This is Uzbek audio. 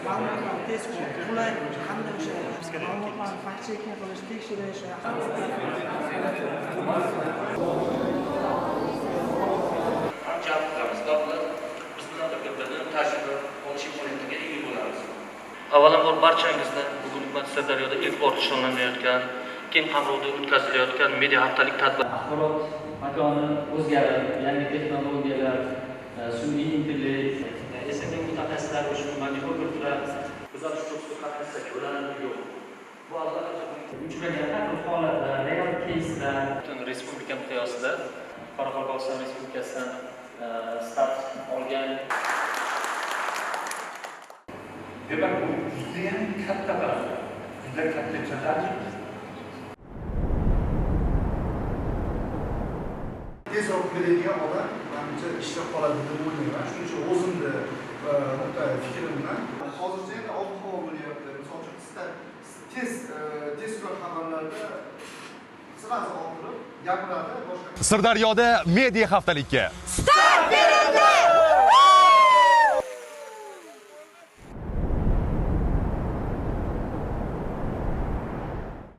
Ma'lumotlarni tezkor, qulay hamda o'sha ma'lumotlarni fact checking qilish, tekshirish avvalambor barchangizni bugun Sirdaryoda ilk bor nishonlanayotgan, keng qamrovda o'tkazilayotgan media haftalik tadbir. Axborot makoni o'zgarib, yangi texnologiyalar, sun'iy intellekt, SMM mutaxassislari ushbu manipulyatlar kuzatish kursida qatnashsa bo'ladi yo'q. Bu albatta uchragan har xil holatlar, real keyslar butun respublika miqyosida Qoraqalpog'iston Respublikasidan start olgan. Demak, bu judayam katta baland, juda katta chaqaliq. Tezroq biladigan odam menimcha ishda qoladi deb o'ylayman. Shuning uchun o'zimni fikrimdan hozircha endi ob-havo bo'lyapti. Misol uchun tezkor xabarlarda sirasi oqirib gapiradi boshqa. Sirdaryoda media haftalikka